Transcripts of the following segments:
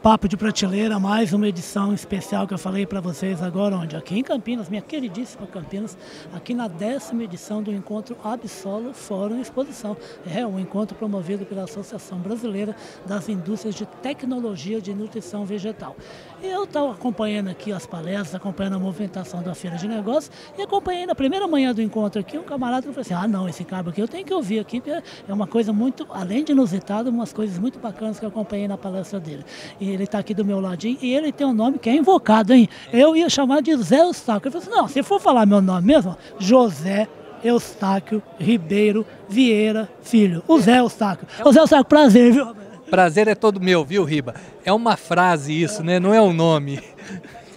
Papo de Prateleira, mais uma edição especial que eu falei para vocês agora, onde? Aqui em Campinas, minha queridíssima Campinas, aqui na 10ª edição do Encontro Absolo Fórum Exposição. É um encontro promovido pela Associação Brasileira das Indústrias de Tecnologia de Nutrição Vegetal. E eu estava acompanhando aqui as palestras, acompanhando a movimentação da Feira de Negócios e acompanhei na primeira manhã do encontro aqui, um camarada falou assim, não, esse cabo aqui eu tenho que ouvir aqui, porque é uma coisa muito, além de inusitada, umas coisas muito bacanas que eu acompanhei na palestra dele. E ele está aqui do meu ladinho e ele tem um nome que é invocado, hein? Eu ia chamar de Zé Eustáquio. Ele falou assim, não, se for falar meu nome mesmo, José Eustáquio Ribeiro Vieira Filho. O Zé Eustáquio. O Zé Eustáquio, prazer, viu? Prazer é todo meu, viu, Riba? É uma frase isso, né? Não é um nome.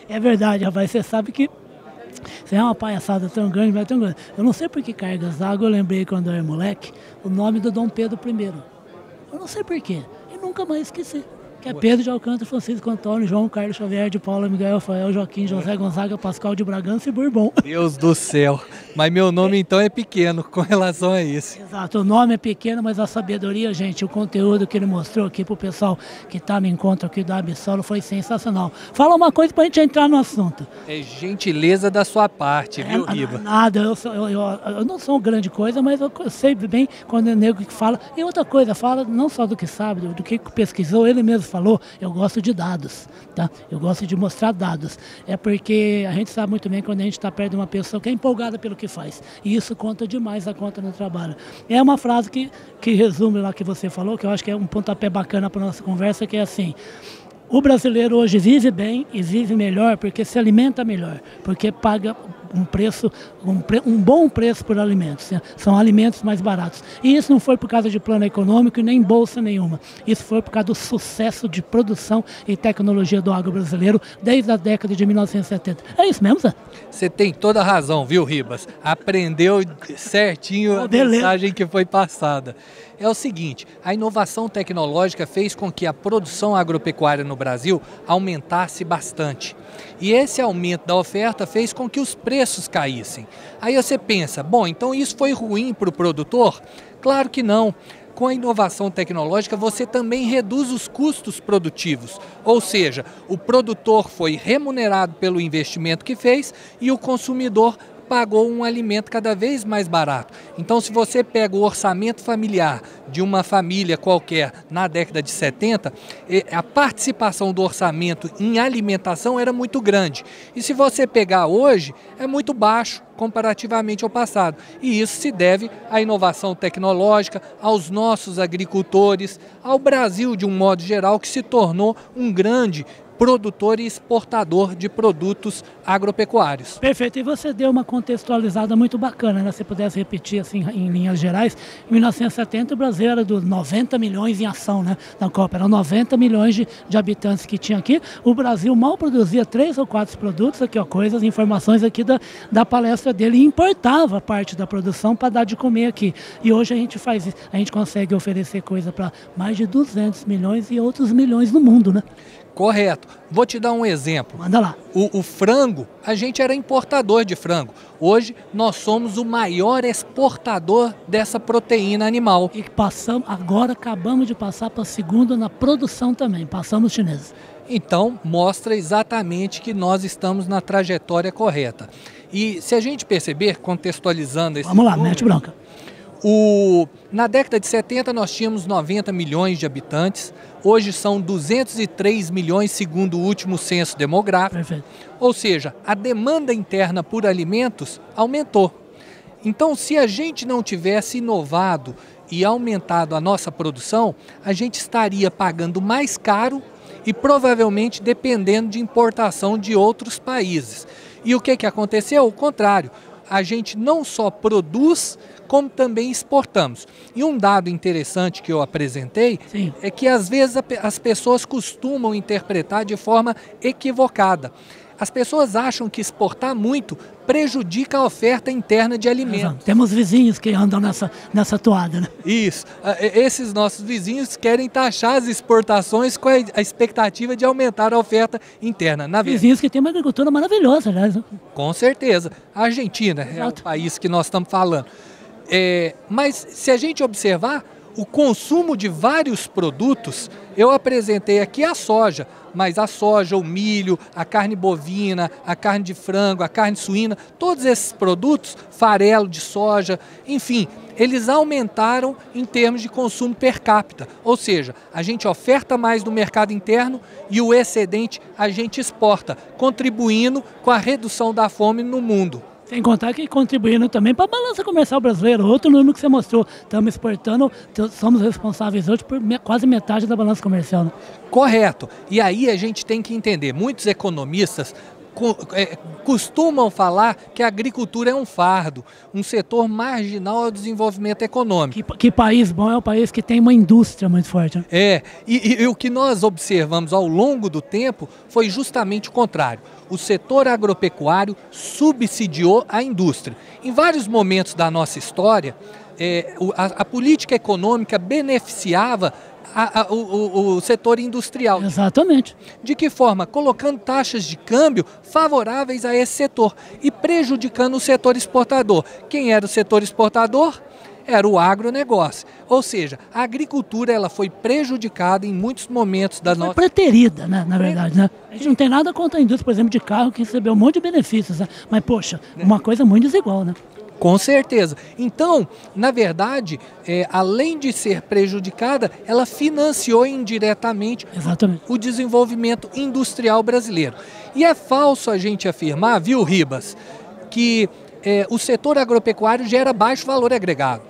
É verdade, rapaz. Você sabe que isso é uma palhaçada tão grande, mas tão grande. Eu não sei por que cargas d'água, eu lembrei quando eu era moleque, o nome do Dom Pedro I. Eu não sei por quê. E nunca mais esqueci. Que é Pedro de Alcântara, Francisco Antônio, João Carlos Xavier de Paula, Miguel Rafael, Joaquim, José Gonzaga, Pascoal de Bragança e Bourbon. Deus do céu. Mas meu nome então é pequeno com relação a isso. Exato, o nome é pequeno, mas a sabedoria, gente, o conteúdo que ele mostrou aqui pro pessoal que está no encontro aqui da Absolo foi sensacional. Fala uma coisa pra gente entrar no assunto. É gentileza da sua parte, viu, Riba? Nada, eu não sou grande coisa, mas eu sei bem quando é nego que fala. E outra coisa, fala não só do que sabe, do que pesquisou, ele mesmo falou, eu gosto de dados, tá? Eu gosto de mostrar dados. É porque a gente sabe muito bem quando a gente está perto de uma pessoa que é empolgada pelo que faz. E isso conta demais a conta no trabalho. É uma frase que resume lá que você falou, que eu acho que é um pontapé bacana para nossa conversa, que é assim: o brasileiro hoje vive bem e vive melhor porque se alimenta melhor, porque paga um preço, um bom preço por alimentos, né? São alimentos mais baratos. E isso não foi por causa de plano econômico e nem bolsa nenhuma. Isso foi por causa do sucesso de produção e tecnologia do agro brasileiro desde a década de 1970. É isso mesmo, Zé? Você tem toda a razão, viu, Ribas? Aprendeu certinho a mensagem que foi passada. É o seguinte, a inovação tecnológica fez com que a produção agropecuária no Brasil aumentasse bastante. E esse aumento da oferta fez com que os preços caíssem. Aí você pensa, bom, então isso foi ruim para o produtor? Claro que não. Com a inovação tecnológica, você também reduz os custos produtivos. Ou seja, o produtor foi remunerado pelo investimento que fez e o consumidor pagou um alimento cada vez mais barato. Então, se você pega o orçamento familiar de uma família qualquer na década de 70, a participação do orçamento em alimentação era muito grande. E se você pegar hoje, é muito baixo comparativamente ao passado. E isso se deve à inovação tecnológica, aos nossos agricultores, ao Brasil de um modo geral, que se tornou um grande produtor e exportador de produtos agropecuários. Perfeito, e você deu uma contextualizada muito bacana, né? Se pudesse repetir assim em linhas gerais, em 1970 o Brasil era dos 90 milhões em ação, né? Na Copa, eram 90 milhões de habitantes que tinha aqui, o Brasil mal produzia 3 ou 4 produtos, aqui ó, informações aqui da palestra dele, e importava parte da produção para dar de comer aqui. E hoje a gente faz isso, a gente consegue oferecer coisa para mais de 200 milhões e outros milhões no mundo, né? Correto. Vou te dar um exemplo. Manda lá. O frango, a gente era importador de frango. Hoje nós somos o maior exportador dessa proteína animal. E agora acabamos de passar para a segunda na produção também. Passamos os chineses. Então mostra exatamente que nós estamos na trajetória correta. E se a gente perceber, contextualizando esse... Vamos lá, mete bronca. Na década de 70 nós tínhamos 90 milhões de habitantes, hoje são 203 milhões segundo o último censo demográfico. Perfeito. Ou seja, a demanda interna por alimentos aumentou. Então, se a gente não tivesse inovado e aumentado a nossa produção, a gente estaria pagando mais caro e provavelmente dependendo de importação de outros países. E o que aconteceu? O contrário. A gente não só produz, como também exportamos. E um dado interessante que eu apresentei Sim. é que às vezes as pessoas costumam interpretar de forma equivocada. As pessoas acham que exportar muito prejudica a oferta interna de alimentos. Exato. Temos vizinhos que andam nessa toada, né? Isso. Esses nossos vizinhos querem taxar as exportações com a expectativa de aumentar a oferta interna. Vizinhos que têm uma agricultura maravilhosa, aliás. Com certeza. A Argentina é o país que nós estamos falando. Mas se a gente observar, o consumo de vários produtos, eu apresentei aqui a soja, mas a soja, o milho, a carne bovina, a carne de frango, a carne suína, todos esses produtos, farelo de soja, enfim, eles aumentaram em termos de consumo per capita. Ou seja, a gente oferta mais no mercado interno e o excedente a gente exporta, contribuindo com a redução da fome no mundo. Sem contar que contribuindo também para a balança comercial brasileira. Outro número que você mostrou, estamos exportando, somos responsáveis hoje por quase metade da balança comercial. Né? Correto. E aí a gente tem que entender, muitos economistas costumam falar que a agricultura é um fardo, um setor marginal ao desenvolvimento econômico. Que país bom é o país que tem uma indústria muito forte. Né? E o que nós observamos ao longo do tempo foi justamente o contrário. O setor agropecuário subsidiou a indústria. Em vários momentos da nossa história, a política econômica beneficiava o setor industrial. Exatamente. De que forma? Colocando taxas de câmbio favoráveis a esse setor e prejudicando o setor exportador. Quem era o setor exportador? Era o agronegócio. Ou seja, a agricultura ela foi prejudicada em muitos momentos da nossa... Foi preterida, né, na verdade. Né? A gente não tem nada contra a indústria, por exemplo, de carro, que recebeu um monte de benefícios. Né? Mas, poxa, uma coisa muito desigual, né? Com certeza. Então, na verdade, além de ser prejudicada, ela financiou indiretamente o desenvolvimento industrial brasileiro. E é falso a gente afirmar, viu, Ribas, que o setor agropecuário gera baixo valor agregado.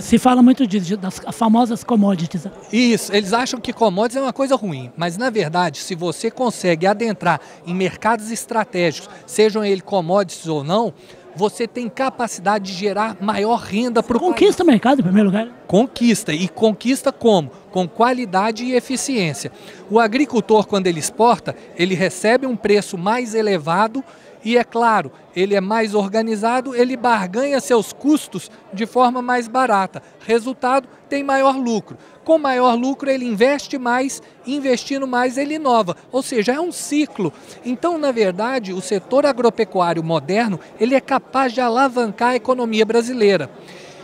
Se fala muito disso, das famosas commodities. Isso, eles acham que commodities é uma coisa ruim, mas na verdade, se você consegue adentrar em mercados estratégicos, sejam eles commodities ou não, você tem capacidade de gerar maior renda para o país. Conquista o mercado em primeiro lugar. Conquista, e conquista como? Com qualidade e eficiência. O agricultor, quando ele exporta, ele recebe um preço mais elevado e, é claro, ele é mais organizado, ele barganha seus custos de forma mais barata. Resultado, tem maior lucro. Com maior lucro, ele investe mais, investindo mais, ele inova. Ou seja, é um ciclo. Então, na verdade, o setor agropecuário moderno, ele é capaz de alavancar a economia brasileira.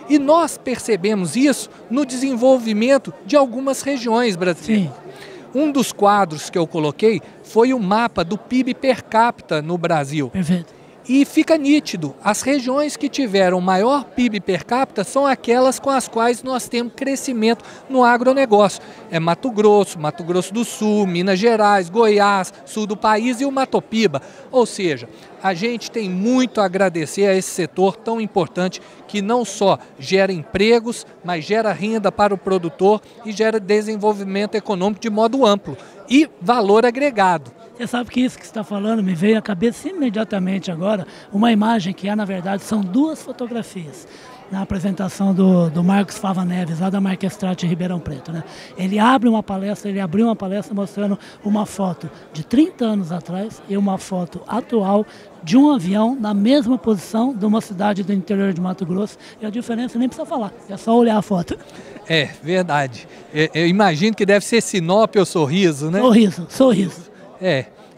E nós percebemos isso no desenvolvimento de algumas regiões brasileiras. Sim. Um dos quadros que eu coloquei foi o mapa do PIB per capita no Brasil. Perfeito. E fica nítido, as regiões que tiveram maior PIB per capita são aquelas com as quais nós temos crescimento no agronegócio. É Mato Grosso do Sul, Minas Gerais, Goiás, sul do país e o Matopiba. Ou seja, a gente tem muito a agradecer a esse setor tão importante que não só gera empregos, mas gera renda para o produtor e gera desenvolvimento econômico de modo amplo e valor agregado. Você sabe que isso que você está falando me veio à cabeça imediatamente agora, uma imagem que na verdade, são duas fotografias. Na apresentação do Marcos Fava Neves, lá da Marquestrate Ribeirão Preto. Né? Ele abriu uma palestra mostrando uma foto de 30 anos atrás e uma foto atual de um avião na mesma posição de uma cidade do interior de Mato Grosso. E a diferença nem precisa falar, é só olhar a foto. É, verdade. Eu imagino que deve ser Sinop ou Sorriso, né? Sorriso.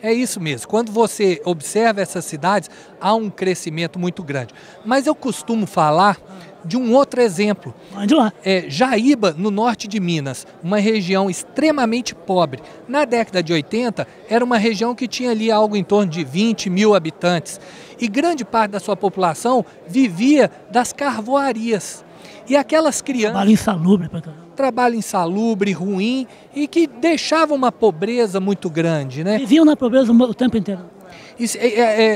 É isso mesmo. Quando você observa essas cidades, há um crescimento muito grande. Mas eu costumo falar de um outro exemplo. Onde lá? Jaíba, no norte de Minas, uma região extremamente pobre. Na década de 80, era uma região que tinha ali algo em torno de 20 mil habitantes. E grande parte da sua população vivia das carvoarias. E aquelas crianças... Trabalho insalubre para caramba. Trabalho insalubre, ruim e que deixava uma pobreza muito grande, né? Viviam na pobreza o tempo inteiro.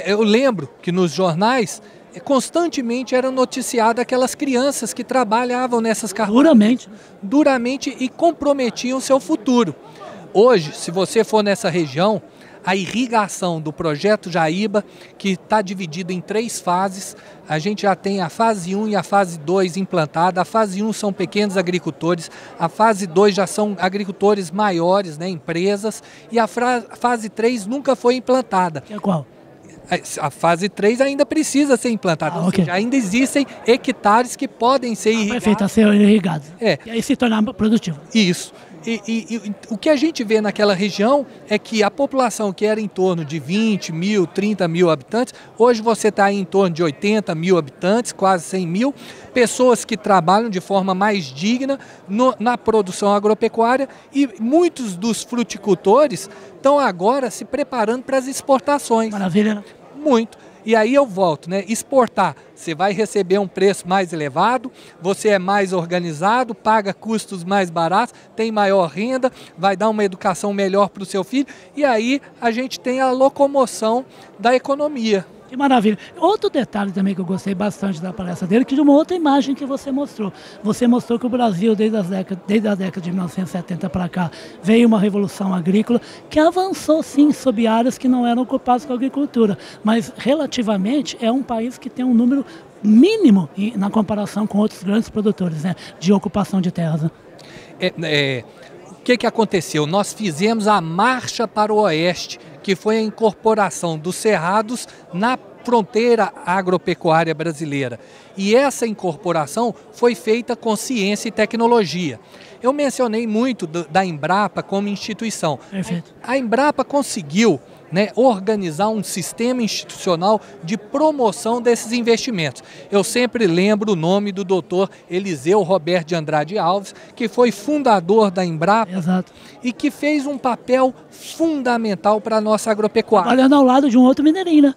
Eu lembro que nos jornais constantemente eram noticiadas aquelas crianças que trabalhavam nessas carroças duramente e comprometiam seu futuro. Hoje, se você for nessa região, a irrigação do projeto Jaíba, que está dividido em 3 fases. A gente já tem a fase 1 e a fase 2 implantada. A fase 1 são pequenos agricultores, a fase 2 já são agricultores maiores, né, empresas, e a fase 3 nunca foi implantada. Que é qual? A fase 3 ainda precisa ser implantada, ou seja, ainda existem hectares que podem ser irrigados. Perfeito, a ser irrigados. E aí se tornar produtivo. Isso. o que a gente vê naquela região é que a população que era em torno de 20 mil, 30 mil habitantes, hoje você está em torno de 80 mil habitantes, quase 100 mil, pessoas que trabalham de forma mais digna na produção agropecuária, e muitos dos fruticultores estão agora se preparando para as exportações. Maravilha, né? Muito. E aí eu volto, né? Exportar, você vai receber um preço mais elevado, você é mais organizado, paga custos mais baratos, tem maior renda, vai dar uma educação melhor para o seu filho, e aí a gente tem a locomoção da economia. Que maravilha. Outro detalhe também que eu gostei bastante da palestra dele, que de uma outra imagem que você mostrou. Você mostrou que o Brasil, desde a década de 1970 para cá, veio uma revolução agrícola que avançou sim sob áreas que não eram ocupadas com a agricultura, mas relativamente é um país que tem um número mínimo na comparação com outros grandes produtores, né, de ocupação de terras. O que aconteceu? Nós fizemos a marcha para o oeste, que foi a incorporação dos cerrados na fronteira agropecuária brasileira. E essa incorporação foi feita com ciência e tecnologia. Eu mencionei muito da Embrapa como instituição. Perfeito. A Embrapa conseguiu, né, organizar um sistema institucional de promoção desses investimentos. Eu sempre lembro o nome do doutor Eliseu Roberto de Andrade Alves, que foi fundador da Embrapa. Exato. E que fez um papel fundamental para a nossa agropecuária. Trabalhando ao lado de um outro mineirinho, né?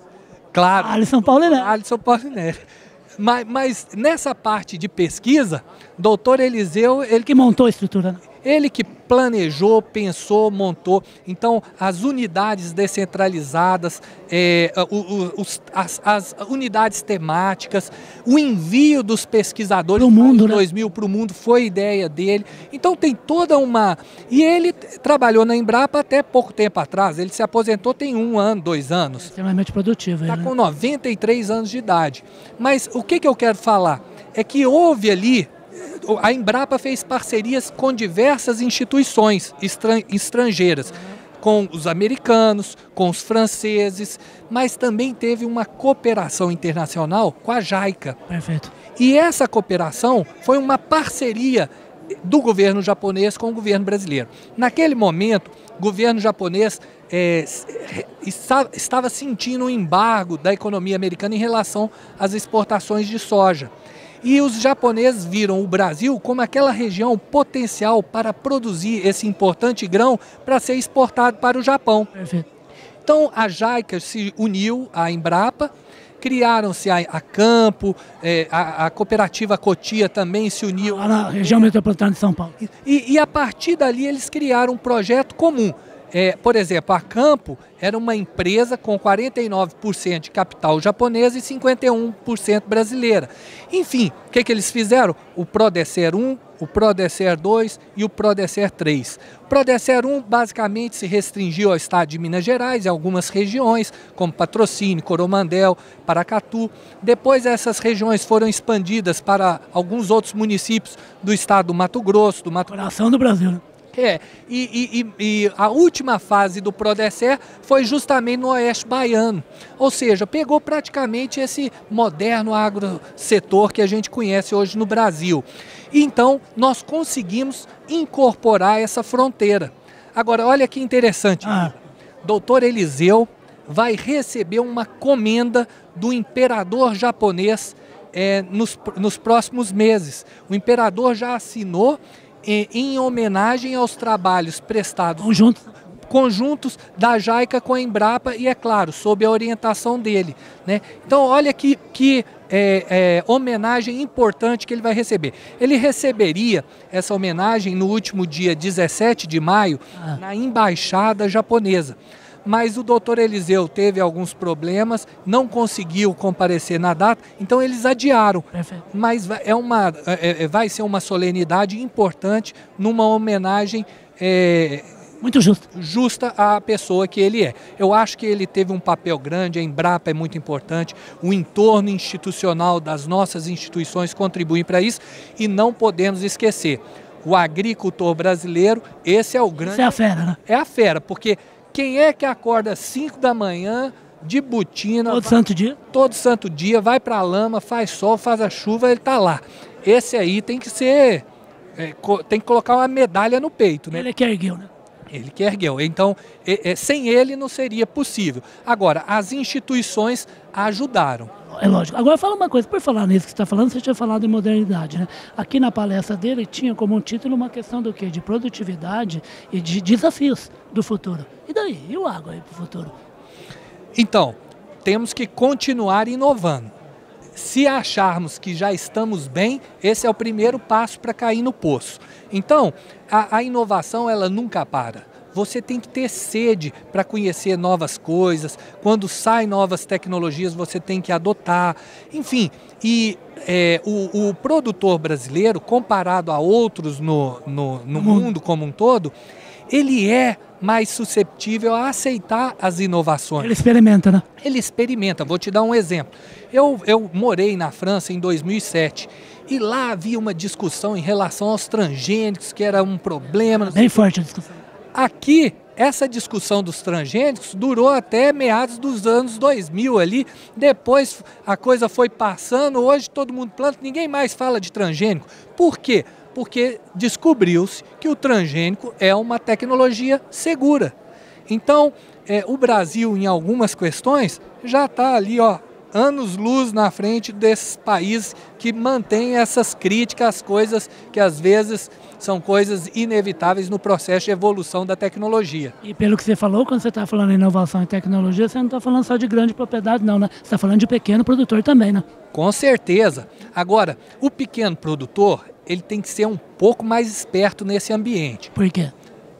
Claro. Alisson Paulinelli. Alisson Paulinelli. Mas nessa parte de pesquisa, doutor Eliseu... Ele que montou a estrutura, né? Ele que planejou, pensou, montou. Então, as unidades descentralizadas, as unidades temáticas, o envio dos pesquisadores para o mundo, 2000 para o mundo foi ideia dele. Então, tem toda uma... E ele trabalhou na Embrapa até pouco tempo atrás. Ele se aposentou tem 1 ano, 2 anos. Extremamente produtivo. Está com 93 anos de idade. Mas o que eu quero falar é que houve ali... A Embrapa fez parcerias com diversas instituições estrangeiras, com os americanos, com os franceses, mas também teve uma cooperação internacional com a JICA. Perfeito. E essa cooperação foi uma parceria do governo japonês com o governo brasileiro. Naquele momento, o governo japonês estava sentindo um embargo da economia americana em relação às exportações de soja. E os japoneses viram o Brasil como aquela região potencial para produzir esse importante grão para ser exportado para o Japão. Perfeito. Então a JICA se uniu à Embrapa, criaram-se a Campo, a cooperativa Cotia também se uniu. Lá na região metropolitana de São Paulo. E a partir dali eles criaram um projeto comum. Por exemplo, a Campo era uma empresa com 49% de capital japonês e 51% brasileira. Enfim, o que eles fizeram? O Prodecer 1, o Prodecer 2 e o Prodecer 3. O Prodecer 1 basicamente se restringiu ao estado de Minas Gerais e algumas regiões, como Patrocínio, Coromandel, Paracatu. Depois essas regiões foram expandidas para alguns outros municípios do estado do Mato Grosso, do Mato... Coração do Brasil, né? E a última fase do Prodecer foi justamente no Oeste Baiano, ou seja, pegou praticamente esse moderno agrosetor que a gente conhece hoje no Brasil. E então nós conseguimos incorporar essa fronteira. Agora, olha que interessante, doutor Eliseu vai receber uma comenda do imperador japonês nos próximos meses. O imperador já assinou em homenagem aos trabalhos prestados conjuntos da JICA com a Embrapa e, é claro, sob a orientação dele, né? Então, olha que homenagem importante que ele vai receber. Ele receberia essa homenagem no último dia 17 de maio na Embaixada Japonesa. Mas o doutor Eliseu teve alguns problemas, não conseguiu comparecer na data, então eles adiaram. Perfeito. Mas vai ser uma solenidade importante, numa homenagem muito justa à pessoa que ele é. Eu acho que ele teve um papel grande, a Embrapa é muito importante, o entorno institucional das nossas instituições contribuem para isso, e não podemos esquecer, o agricultor brasileiro, esse é o grande... Isso é a fera, né? É a fera, porque... Quem é que acorda às 5 da manhã, de botina... Todo santo dia? Todo santo dia, vai para a lama, faz sol, faz a chuva, ele está lá. Esse aí tem que ser tem que colocar uma medalha no peito, né? Ele que ergueu, né? Ele que ergueu. Então, sem ele não seria possível. Agora, as instituições ajudaram. É lógico. Agora fala uma coisa, por falar nisso que você está falando, você tinha falado em modernidade, né? Aqui na palestra dele tinha como título uma questão do quê? De produtividade e de desafios do futuro. E daí? E o agro aí para o futuro? Então, temos que continuar inovando. Se acharmos que já estamos bem, esse é o primeiro passo para cair no poço. Então, a inovação ela nunca para. Você tem que ter sede para conhecer novas coisas. Quando saem novas tecnologias, você tem que adotar. Enfim, e o produtor brasileiro, comparado a outros no mundo como um todo, ele é mais susceptível a aceitar as inovações. Ele experimenta, né? Ele experimenta. Vou te dar um exemplo. Eu morei na França em 2007 e lá havia uma discussão em relação aos transgênicos, que era um problema. Bem forte a discussão. Aqui, essa discussão dos transgênicos durou até meados dos anos 2000 ali. Depois a coisa foi passando, hoje todo mundo planta, ninguém mais fala de transgênico. Por quê? Porque descobriu-se que o transgênico é uma tecnologia segura. Então, o Brasil, em algumas questões, já está ali, ó, anos-luz na frente desses países que mantêm essas críticas às coisas que às vezes são coisas inevitáveis no processo de evolução da tecnologia. E pelo que você falou, quando você está falando em inovação e tecnologia, você não está falando só de grande propriedade não, né? Você está falando de pequeno produtor também, né? Com certeza. Agora, o pequeno produtor, ele tem que ser um pouco mais esperto nesse ambiente. Por quê?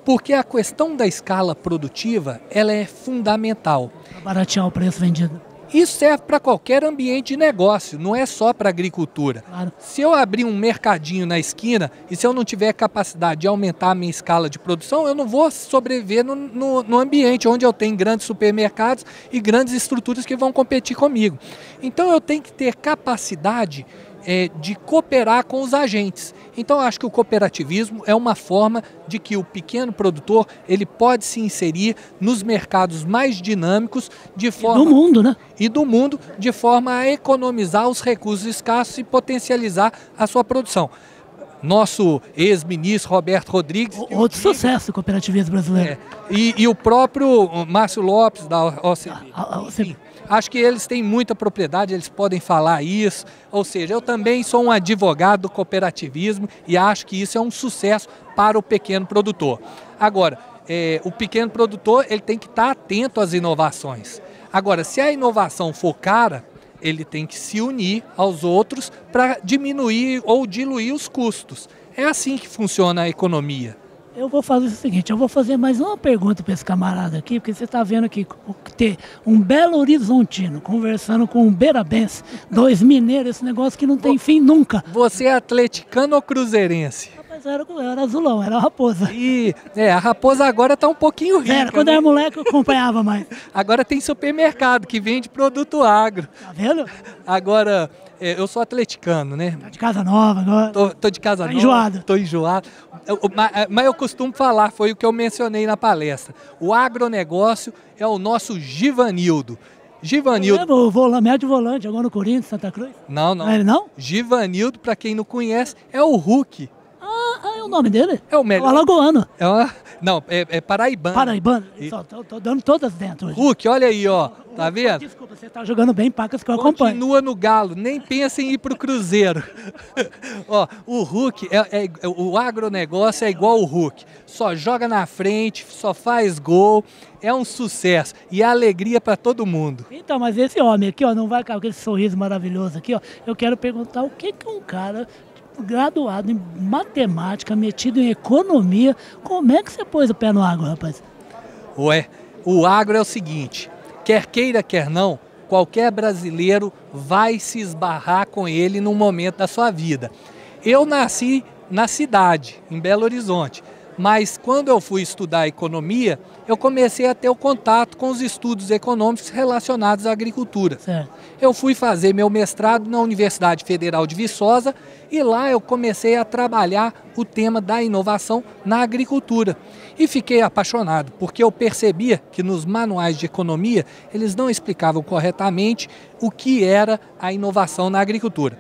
Porque a questão da escala produtiva, ela é fundamental. Para baratear o preço vendido. Isso serve para qualquer ambiente de negócio, não é só para a agricultura. Claro. Se eu abrir um mercadinho na esquina e se eu não tiver capacidade de aumentar a minha escala de produção, eu não vou sobreviver no ambiente onde eu tenho grandes supermercados e grandes estruturas que vão competir comigo. Então eu tenho que ter capacidade de cooperar com os agentes. Então eu acho que o cooperativismo é uma forma de que o pequeno produtor ele pode se inserir nos mercados mais dinâmicos de forma do mundo, né? E do mundo, de forma a economizar os recursos escassos e potencializar a sua produção. Nosso ex-ministro Roberto Rodrigues... Outro sucesso do cooperativismo brasileiro. E o próprio Márcio Lopes da OCB. Acho que eles têm muita propriedade, eles podem falar isso. Ou seja, eu também sou um advogado do cooperativismo e acho que isso é um sucesso para o pequeno produtor. Agora, o pequeno produtor ele tem que estar atento às inovações. Agora, se a inovação for cara, ele tem que se unir aos outros para diminuir ou diluir os custos. É assim que funciona a economia. Eu vou fazer o seguinte, eu vou fazer mais uma pergunta para esse camarada aqui, porque você está vendo aqui ter um Belo Horizontino conversando com um beirabense, dois mineiros, esse negócio que não tem fim nunca. Você é atleticano ou cruzeirense? Rapaz, era azulão, era a raposa. A raposa agora está um pouquinho rica. Quando era moleque eu acompanhava mais. Agora tem supermercado que vende produto agro. Tá vendo? Agora... eu sou atleticano, né? Tá de casa nova agora? Tô de casa nova. Enjoado? Tô enjoado. Mas eu costumo falar, foi o que eu mencionei na palestra. O agronegócio é o nosso Givanildo. Givanildo. O médio volante, agora no Corinthians, Santa Cruz? Não. Não é ele não? Givanildo, para quem não conhece, é o Hulk. É o nome dele? É o melhor. É o alagoano. Não, é paraibano. Paraibano. Tô dando todas dentro hoje. Hulk, olha aí, ó. Tá vendo? Desculpa, você tá jogando bem, pacas que eu acompanho. Continua no Galo, nem pensa em ir pro Cruzeiro. Ó, o Hulk, o agronegócio é igual o Hulk. Só joga na frente, só faz gol, é um sucesso e é alegria para todo mundo. Então, mas esse homem aqui, ó, não vai com aquele sorriso maravilhoso aqui, ó. Eu quero perguntar o que um cara graduado em matemática, metido em economia, como é que você pôs o pé no agro, rapaz? Ué, o agro é o seguinte, quer queira, quer não, qualquer brasileiro vai se esbarrar com ele num momento da sua vida. Eu nasci na cidade, em Belo Horizonte, mas quando eu fui estudar economia, eu comecei a ter o contato com os estudos econômicos relacionados à agricultura. Certo. Eu fui fazer meu mestrado na Universidade Federal de Viçosa e lá eu comecei a trabalhar o tema da inovação na agricultura. E fiquei apaixonado, porque eu percebia que nos manuais de economia eles não explicavam corretamente o que era a inovação na agricultura.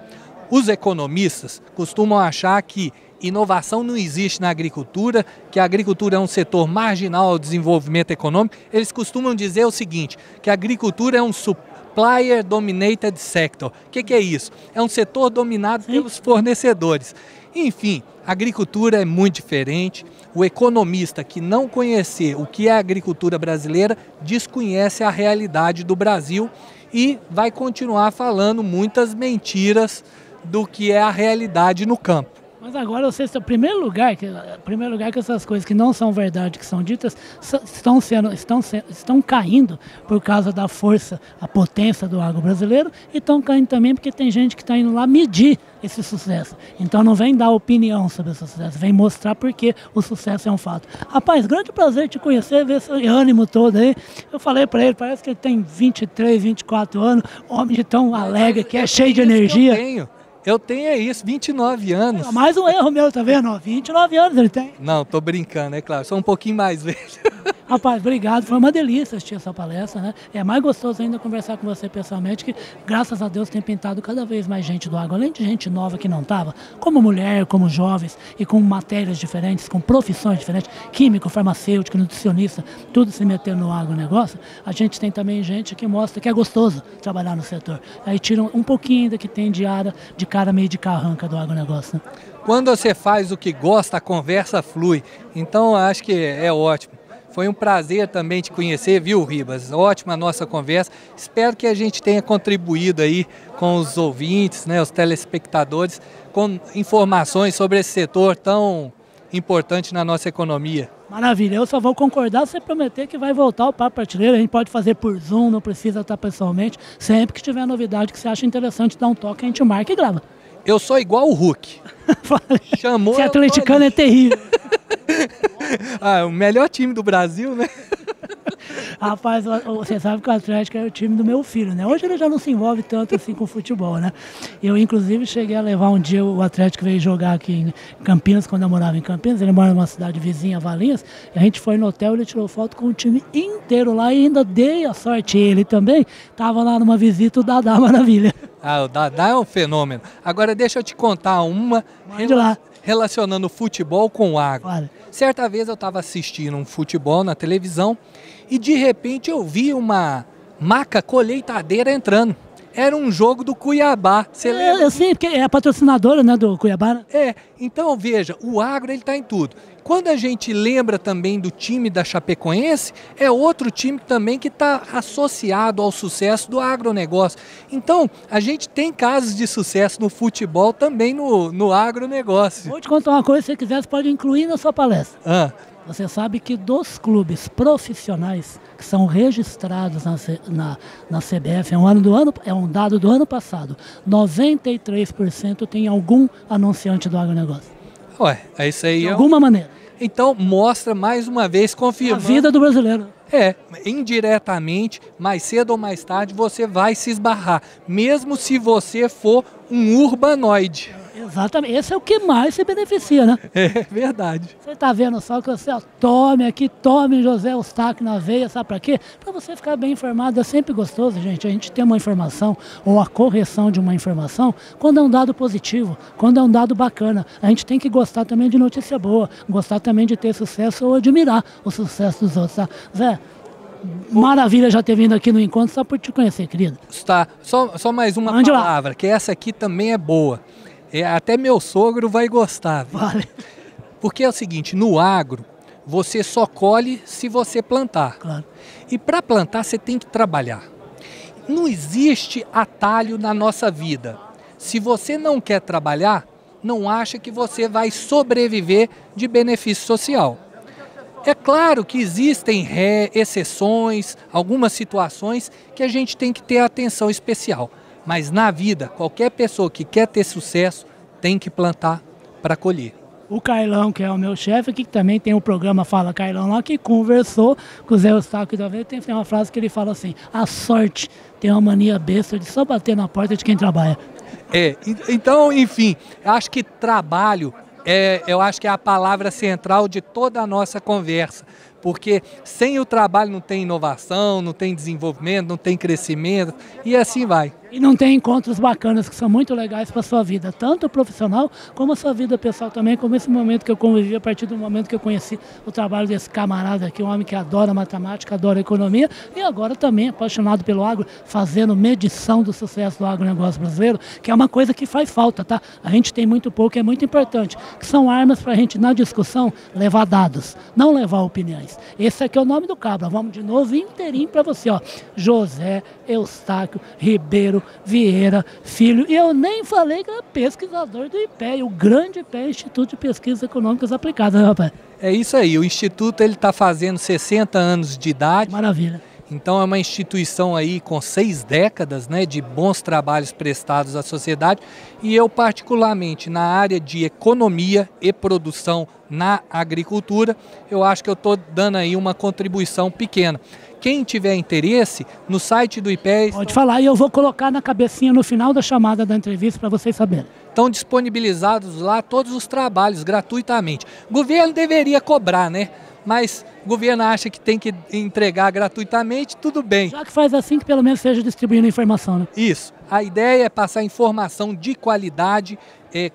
Os economistas costumam achar que inovação não existe na agricultura, que a agricultura é um setor marginal ao desenvolvimento econômico. Eles costumam dizer o seguinte, que a agricultura é um supplier dominated sector. O que é isso? É um setor dominado pelos fornecedores. Enfim, a agricultura é muito diferente. O economista que não conhecer o que é a agricultura brasileira desconhece a realidade do Brasil e vai continuar falando muitas mentiras do que é a realidade no campo. Mas agora, vocês, o primeiro lugar que essas coisas que não são verdade, que são ditas, estão caindo por causa da força, a potência do agro brasileiro, e estão caindo também porque tem gente que está indo lá medir esse sucesso. Então não vem dar opinião sobre esse sucesso, vem mostrar porque o sucesso é um fato. Rapaz, grande prazer te conhecer, ver esse ânimo todo aí. Eu falei para ele, parece que ele tem 23, 24 anos, homem de tão alegre, que é cheio de energia. Eu tenho isso, 29 anos. Mais um erro meu, tá vendo? 29 anos ele tem. Não, tô brincando, é claro. Sou um pouquinho mais velho. Rapaz, obrigado. Foi uma delícia assistir essa palestra, né? É mais gostoso ainda conversar com você pessoalmente, que graças a Deus tem pintado cada vez mais gente do agro. Além de gente nova que não estava, como mulher, como jovens, e com matérias diferentes, com profissões diferentes, químico, farmacêutico, nutricionista, tudo se metendo no agronegócio. A gente tem também gente que mostra que é gostoso trabalhar no setor. Aí tiram um pouquinho ainda que tem de cara meio de carranca do agronegócio, né? Quando você faz o que gosta, a conversa flui. Então, acho que é ótimo. Foi um prazer também te conhecer, viu, Ribas? Ótima a nossa conversa. Espero que a gente tenha contribuído aí com os ouvintes, né, os telespectadores, com informações sobre esse setor tão importante na nossa economia. Maravilha, eu só vou concordar se você prometer que vai voltar o Papo Prateleira. A gente pode fazer por Zoom, não precisa estar pessoalmente. Sempre que tiver novidade que você acha interessante, dá um toque, a gente marca e grava. Eu sou igual o Hulk. Chamou. Esse atleticano é terrível. O melhor time do Brasil, né? Rapaz, você sabe que o Atlético é o time do meu filho, né? Hoje ele já não se envolve tanto assim com futebol, né? Eu, inclusive, cheguei a levar um dia, o Atlético veio jogar aqui em Campinas, quando eu morava em Campinas. Ele mora numa cidade vizinha, Valinhos, e a gente foi no hotel, ele tirou foto com o time inteiro lá e ainda dei a sorte. Ele também estava lá numa visita, o Dadá Maravilha. O Dadá é um fenômeno. Agora deixa eu te contar uma relacionando o futebol com o agro. Vale. Certa vez eu estava assistindo um futebol na televisão e de repente eu vi uma maca colheitadeira entrando. Era um jogo do Cuiabá. Você lembra? Eu sei, porque é a patrocinadora, né, do Cuiabá. Né? Então veja, o agro ele está em tudo. Quando a gente lembra também do time da Chapecoense, é outro time também que está associado ao sucesso do agronegócio. Então, a gente tem casos de sucesso no futebol também no agronegócio. Vou te contar uma coisa, se você quiser, você pode incluir na sua palestra. Você sabe que dos clubes profissionais que são registrados na CBF, é um dado do ano passado, 93% tem algum anunciante do agronegócio. É isso aí. De alguma maneira. Então mostra mais uma vez, confirmando. A vida do brasileiro. Indiretamente, mais cedo ou mais tarde, você vai se esbarrar, mesmo se você for um urbanoide. Exatamente, esse é o que mais se beneficia, né? É verdade. Você está vendo só que você tome José Eustáquio na veia, sabe para quê? Para você ficar bem informado. É sempre gostoso, gente, a gente ter uma informação ou a correção de uma informação quando é um dado positivo, quando é um dado bacana. A gente tem que gostar também de notícia boa, gostar também de ter sucesso ou admirar o sucesso dos outros, tá? Zé, maravilha já ter vindo aqui no encontro só por te conhecer, querido. Tá, só mais uma palavra, que essa aqui também é boa. Até meu sogro vai gostar. Vale. Porque é o seguinte, no agro, você só colhe se você plantar. Claro. E para plantar, você tem que trabalhar. Não existe atalho na nossa vida. Se você não quer trabalhar, não acha que você vai sobreviver de benefício social. É claro que existem exceções, algumas situações que a gente tem que ter atenção especial. Mas na vida, qualquer pessoa que quer ter sucesso tem que plantar para colher. O Carlão, que é o meu chefe, aqui que também tem o programa Fala Carlão lá, que conversou com o Zé Eustáquio da vez, tem uma frase que ele fala assim: a sorte tem uma mania besta de só bater na porta de quem trabalha. Então, enfim, acho que trabalho, eu acho que é a palavra central de toda a nossa conversa. porque sem o trabalho não tem inovação, não tem desenvolvimento, não tem crescimento e assim vai. E não tem encontros bacanas que são muito legais para a sua vida, tanto profissional como a sua vida pessoal também, como esse momento que eu convivi a partir do momento que eu conheci o trabalho desse camarada aqui, um homem que adora matemática, adora economia e agora também apaixonado pelo agro, fazendo medição do sucesso do agronegócio brasileiro, que é uma coisa que faz falta, tá? A gente tem muito pouco, é muito importante, que são armas para a gente, na discussão, levar dados, não levar opiniões. Esse aqui é o nome do cabra, vamos de novo inteirinho para você, ó. José Eustáquio Ribeiro Vieira Filho, e eu nem falei que era pesquisador do IPE, o grande IPE, Instituto de Pesquisas Econômicas Aplicadas, né, rapaz? É isso aí, o Instituto está fazendo 60 anos de idade. Maravilha. Então é uma instituição aí com 6 décadas, né, de bons trabalhos prestados à sociedade e eu particularmente na área de economia e produção na agricultura, eu acho que eu estou dando aí uma contribuição pequena. Quem tiver interesse, no site do IPE... Pode falar e eu vou colocar na cabecinha no final da chamada da entrevista para vocês saberem. Estão disponibilizados lá todos os trabalhos gratuitamente. O governo deveria cobrar, né? Mas o governo acha que tem que entregar gratuitamente, tudo bem. Já que faz assim, que pelo menos seja distribuindo informação, né? Isso. A ideia é passar informação de qualidade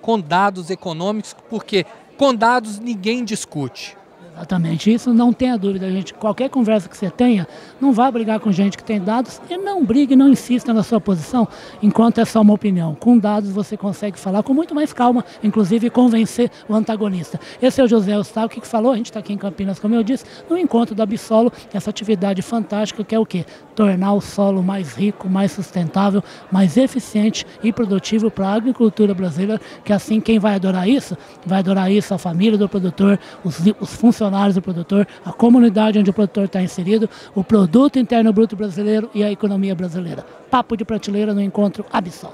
com dados econômicos, porque com dados ninguém discute. Exatamente, isso não tenha dúvida, gente. Qualquer conversa que você tenha, não vá brigar com gente que tem dados e não brigue, não insista na sua posição enquanto é só uma opinião. Com dados você consegue falar com muito mais calma, inclusive convencer o antagonista. Esse é o José Eustáquio que falou, a gente está aqui em Campinas, como eu disse, no encontro da Bissolo, essa atividade fantástica que é o quê? Tornar o solo mais rico, mais sustentável, mais eficiente e produtivo para a agricultura brasileira, que assim quem vai adorar isso a família do produtor, os funcionários do produtor, a comunidade onde o produtor está inserido, o produto interno bruto brasileiro e a economia brasileira. Papo de prateleira no encontro Absol.